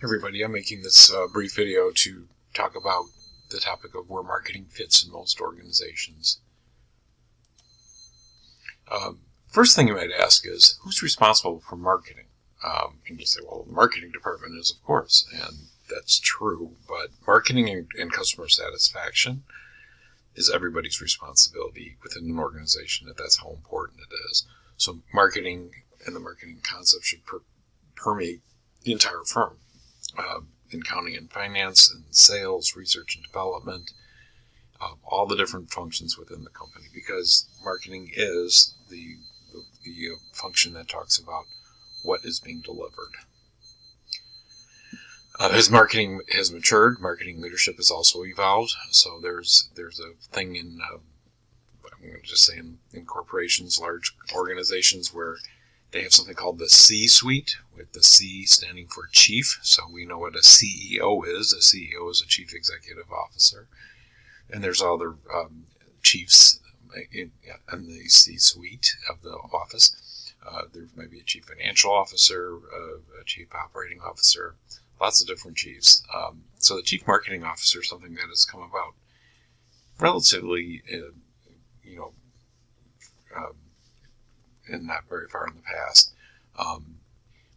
Everybody, I'm making this brief video to talk about the topic of where marketing fits in most organizations. First thing you might ask is, who's responsible for marketing? And you say, well, the marketing department is, of course, and that's true, but marketing and customer satisfaction is everybody's responsibility within an organization, and that's how important it is. So marketing and the marketing concept should permeate the entire firm. In accounting and finance and sales, research and development, all the different functions within the company, because marketing is the function that talks about what is being delivered. As marketing has matured, marketing leadership has also evolved. So there's a thing in I'm going to just say in corporations, large organizations, where they have something called the C-suite, with the C standing for chief. So we know what a CEO is. A CEO is a chief executive officer. And there's other chiefs in the C-suite of the office. There might be a chief financial officer, a chief operating officer, lots of different chiefs. So the chief marketing officer is something that has come about relatively, and not very far in the past.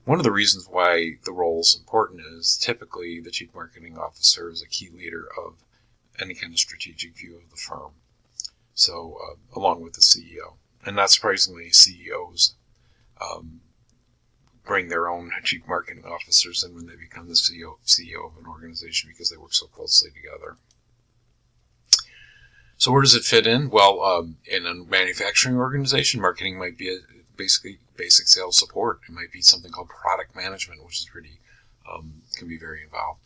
One of the reasons why the role is important is typically the chief marketing officer is a key leader of any kind of strategic view of the firm. So, along with the CEO. And not surprisingly, CEOs bring their own chief marketing officers in when they become the CEO of an organization, because they work so closely together. So where does it fit in? Well, in a manufacturing organization, marketing might be basically basic sales support. It might be something called product management, which is can be very involved.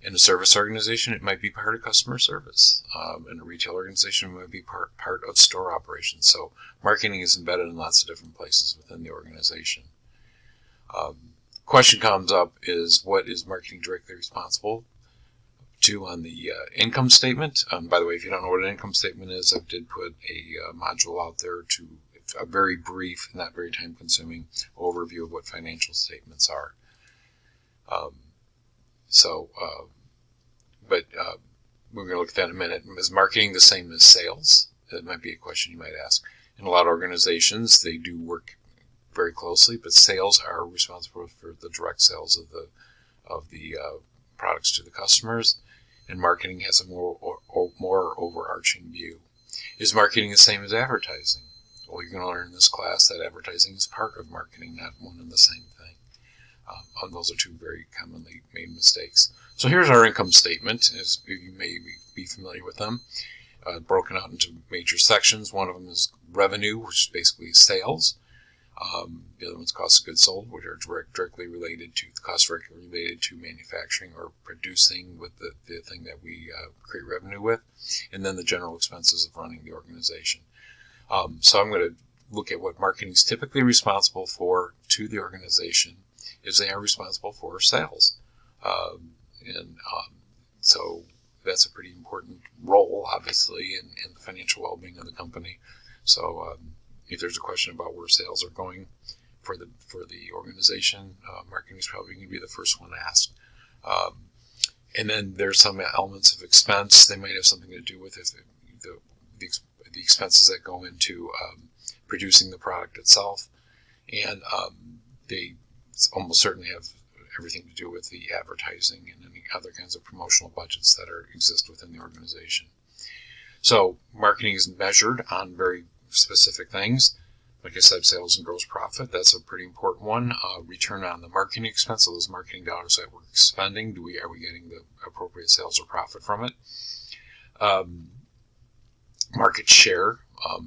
In a service organization, it might be part of customer service. In a retail organization, it might be part of store operations. So marketing is embedded in lots of different places within the organization. Question comes up is, what is marketing directly responsible to on the income statement? By the way, if you don't know what an income statement is, I did put a module out there to a very brief, not very time-consuming overview of what financial statements are. But we're going to look at that in a minute. Is marketing the same as sales? That might be a question you might ask. In a lot of organizations, they do work very closely, but sales are responsible for the direct sales of the products to the customers, and marketing has a more overarching view. Is marketing the same as advertising? Well, you're going to learn in this class that advertising is part of marketing, not one and the same thing. Those are two very commonly made mistakes. So here's our income statement, as you may be familiar with them, broken out into major sections. One of them is revenue, which is basically sales. The other one's cost of goods sold, which are directly related to the cost related to manufacturing or producing with the thing that we create revenue with, and then the general expenses of running the organization. So I'm going to look at what marketing is typically responsible for to the organization. Is they are responsible for sales. So that's a pretty important role, obviously, in the financial well-being of the company. So if there's a question about where sales are going for the organization, marketing is probably going to be the first one asked. And then there's some elements of expense. They might have something to do with the expenses that go into producing the product itself. And they almost certainly have everything to do with the advertising and any other kinds of promotional budgets that exist within the organization. So marketing is measured on very specific things. Like I said, sales and gross profit, that's a pretty important one. Return on the marketing expense, so those marketing dollars that we're spending, are we getting the appropriate sales or profit from it? Market share,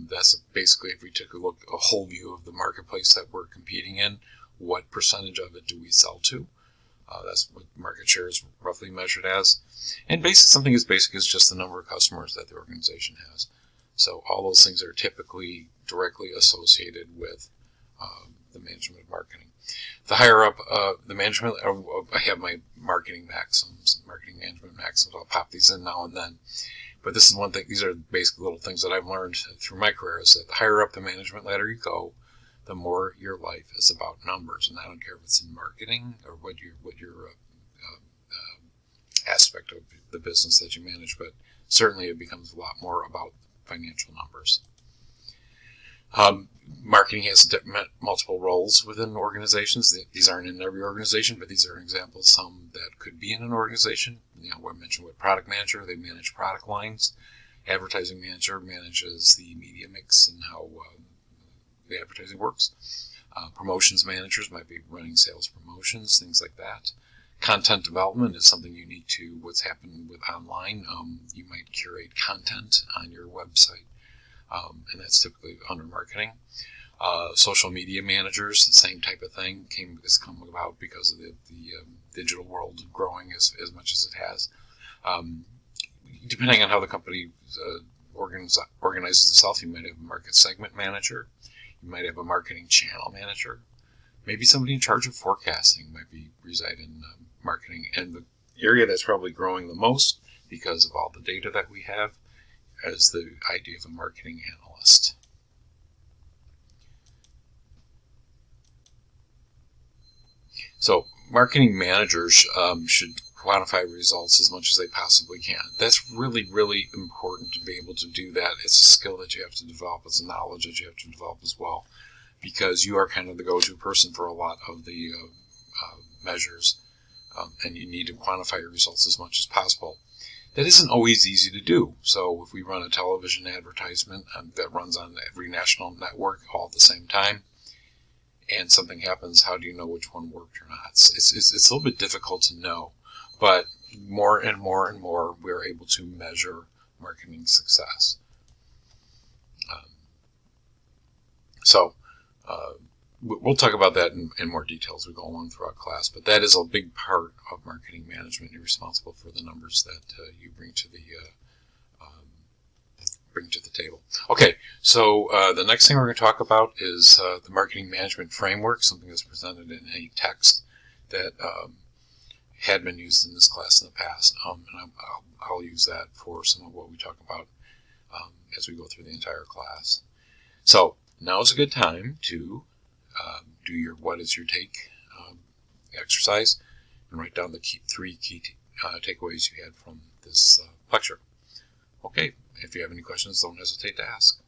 that's basically if we took a whole view of the marketplace that we're competing in, what percentage of it do we sell to? That's what market share is roughly measured as. And something as basic as just the number of customers that the organization has. So all those things are typically directly associated with the management of marketing. The higher up the management, I have my marketing management maxims. I'll pop these in now and then. But this is one thing, these are basic little things that I've learned through my career, is that the higher up the management ladder you go, the more your life is about numbers. And I don't care if it's in marketing or what your aspect of the business that you manage, but certainly it becomes a lot more about financial numbers. Marketing has multiple roles within organizations. These aren't in every organization, but these are examples. Some that could be in an organization. I mentioned with product manager, they manage product lines. Advertising manager manages the media mix and how the advertising works. Promotions managers might be running sales promotions, things like that. Content development is something unique to what's happening with online. You might curate content on your website, and that's typically under marketing. Social media managers, the same type of thing, has come about because of the digital world growing as much as it has. Depending on how the company organizes itself, you might have a market segment manager. You might have a marketing channel manager. Maybe somebody in charge of forecasting might reside in marketing. And the area that's probably growing the most because of all the data that we have is the idea of a marketing analyst. So marketing managers should quantify results as much as they possibly can. That's really, really important to be able to do that. It's a skill that you have to develop. It's a knowledge that you have to develop as well, because you are kind of the go-to person for a lot of the measures, and you need to quantify your results as much as possible. That isn't always easy to do. So if we run a television advertisement that runs on every national network all at the same time, and something happens, how do you know which one worked or not? It's a little bit difficult to know, but more and more and more we're able to measure marketing success. We'll talk about that in more detail as we go along throughout class, but that is a big part of marketing management. You're responsible for the numbers that you bring to the table. Okay, so the next thing we're going to talk about is the marketing management framework, something that's presented in a text that had been used in this class in the past, and I'll use that for some of what we talk about as we go through the entire class. So now is a good time to do your what is your take exercise and write down the three key takeaways you had from this lecture. Okay, if you have any questions, don't hesitate to ask.